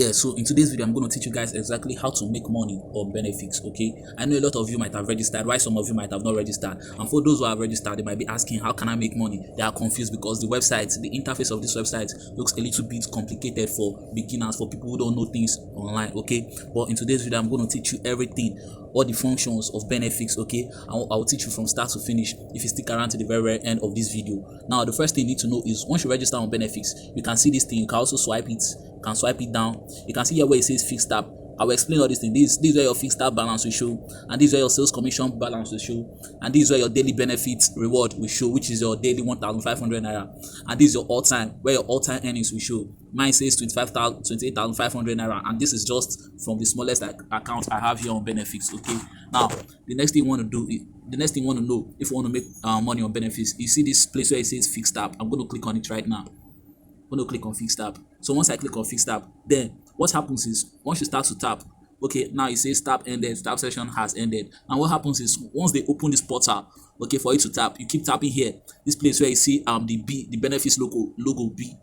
Yeah, so in today's video, I'm going to teach you guys exactly how to make money on Benefix. Okay, I know a lot of you might have registered, why some of you might have not registered, and for those who have registered, they might be asking, how can I make money? They are confused because the website, the interface of this website looks a little bit complicated for beginners, for people who don't know things online. Okay, but in today's video, I'm going to teach you everything, all the functions of Benefix. Okay, I'll teach you from start to finish if you stick around to the very end of this video. Now, the first thing you need to know is once you register on Benefix, you can see this thing. You can also swipe it. You can swipe it down. You can see here where it says fixed tab. I will explain all these things. This is where your fixed tab balance will show, and this is where your sales commission balance will show, and this is where your daily benefits reward will show, which is your daily 1,500 naira, and this is your all-time, where your all-time earnings will show. Mine says 28,500 naira, and this is just from the smallest account I have here on Benefix. Okay, now the next thing you want to do is, the next thing you want to know if you want to make money on Benefits, you see this place where it says fixed tab. I'm going to click on it right now. I'm going to click on fixed tab. So once I click on fixed tab, then what happens is once you start to tap, okay, now it says tap ended, tap session has ended. And what happens is once they open this portal, okay, for you to tap, you keep tapping here, this place where you see the B, the Benefits logo B.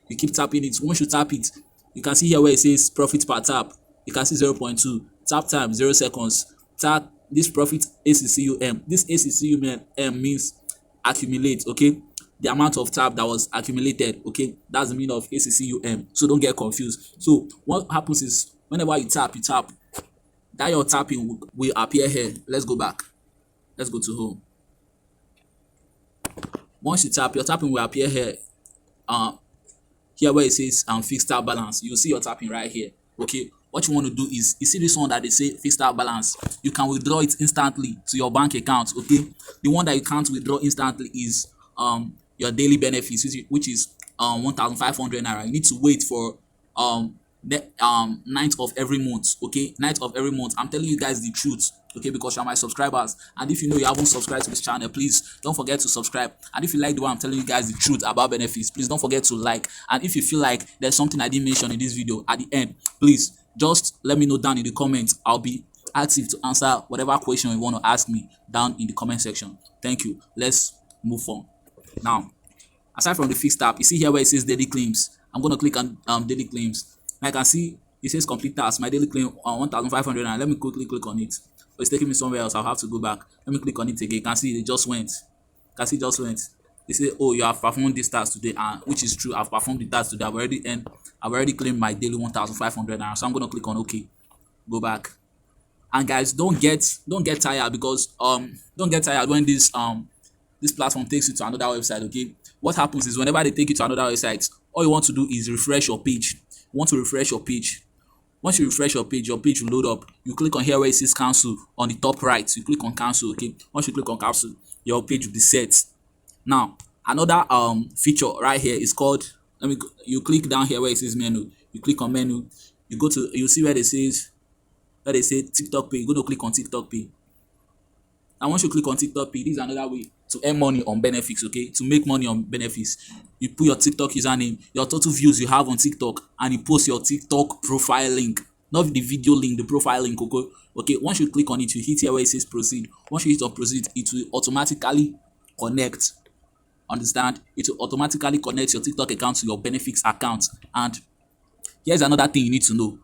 You keep tapping it. Once you tap it, you can see here where it says profit per tap. You can see 0.2, tap time 0 seconds. Tap this profit ACCUM. This ACCUM means accumulate, okay? The amount of tap that was accumulated, okay? That's the meaning of ACCUM. So don't get confused. So what happens is whenever you tap, that your tapping will appear here. Let's go back. Let's go to home. Once you tap, your tapping will appear here. Here where it says fixed tab balance. You'll see your tapping right here. Okay. What you want to do is, you see this one that they say fixed tab balance. You can withdraw it instantly to your bank account. Okay. The one that you can't withdraw instantly is your daily benefits, which is 1,500 naira. You need to wait for the 9th of every month. Okay, 9th of every month. I'm telling you guys the truth, okay, because you're my subscribers, and if you know you haven't subscribed to this channel, please don't forget to subscribe. And if you like the way I'm telling you guys the truth about Benefits, please don't forget to like. And if you feel like there's something I didn't mention in this video at the end, please just let me know down in the comments. I'll be active to answer whatever question you want to ask me down in the comment section. Thank you. Let's move on. Now, aside from the fixed tab, you see here where it says daily claims. I'm going to click on daily claims. I can see it says complete task. My daily claim on 1,500, and let me quickly click on it. But it's taking me somewhere else. I'll have to go back. Let me click on it again. You can see it just went. You can see it just went. They say, oh, you have performed this task today, and which is true. I've performed the task today. I've already claimed my daily 1,500 naira. So I'm going to click on OK. Go back. And guys, don't get tired, because don't get tired when this platform takes you to another website. Okay, what happens is whenever they take you to another website, all you want to do is refresh your page. You want to refresh your page. Once you refresh your page will load up. You click on here where it says cancel on the top right. You click on cancel. Okay, once you click on cancel, your page will be set. Now another feature right here is called, you click down here where it says menu. You click on menu. You go to, you see where they say TikTok pay. You're going to click on TikTok pay. And once you click on TikTok pay, this is another way to earn money on Benefits. Okay, to make money on Benefits, you put your TikTok username, your total views you have on TikTok, and you post your TikTok profile link, not the video link, the profile link. Okay, once you click on it, you hit here where it says proceed. Once you hit on proceed, it will automatically connect. Understand? It will automatically connect your TikTok account to your Benefits account. And here's another thing you need to know.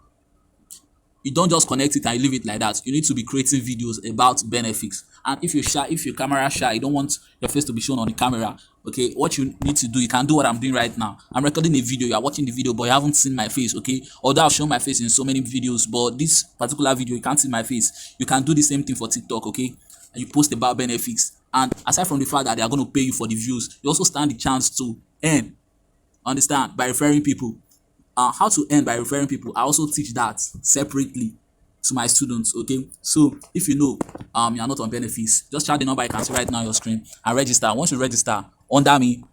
You don't just connect it and you leave it like that. You need to be creating videos about Benefits. And if you're shy, if you're camera shy, you don't want your face to be shown on the camera, okay, what you need to do, you can do what I'm doing right now. I'm recording a video, you are watching the video, but you haven't seen my face, okay? Although I've shown my face in so many videos, but this particular video, you can't see my face. You can do the same thing for TikTok, okay? And you post about Benefits. And aside from the fact that they are going to pay you for the views, you also stand the chance to earn, understand, by referring people. How to earn by referring people, I also teach that separately to my students. Okay, so if you know you are not on Benefits, just chat the number you can see right now on your screen and register. Once you register under me,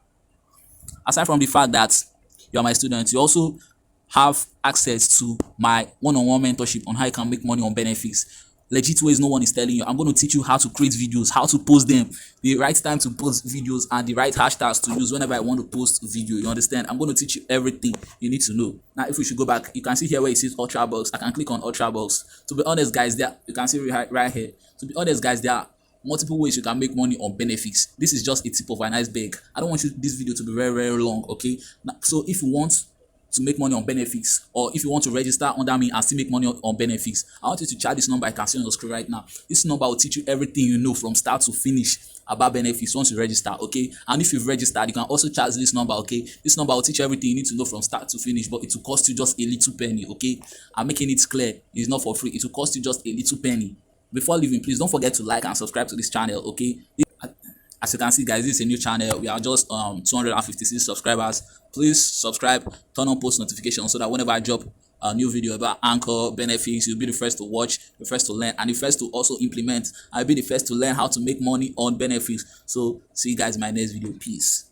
aside from the fact that you are my student, you also have access to my one-on-one mentorship on how you can make money on Benefits. Legit ways no one is telling you. I'm going to teach you how to create videos, how to post them, the right time to post videos, and the right hashtags to use whenever I want to post video. You understand? I'm going to teach you everything you need to know. Now, if we should go back, you can see here where it says Ultra Box. I can click on Ultra Box. To be honest, guys, there you can see right here. To be honest, guys, there are multiple ways you can make money on Benefits. This is just a tip of an iceberg. I don't want this video to be very, very long. Okay. Now, so if you want to make money on Benefix, or if you want to register under me and still make money on Benefix, I want you to chat this number I can see on your screen right now. This number will teach you everything you know from start to finish about Benefix once you register, okay? And if you've registered, you can also chat this number, okay? This number will teach you everything you need to know from start to finish, but it will cost you just a little penny, okay? I'm making it clear, it's not for free. It will cost you just a little penny. Before leaving, please don't forget to like and subscribe to this channel, okay? As you can see, guys, this is a new channel. We are just 256 subscribers. Please subscribe, turn on post notifications so that whenever I drop a new video about Anchor, Benefix, you'll be the first to watch, the first to learn, and the first to also implement. I'll be the first to learn how to make money on Benefix. So see you guys in my next video. Peace.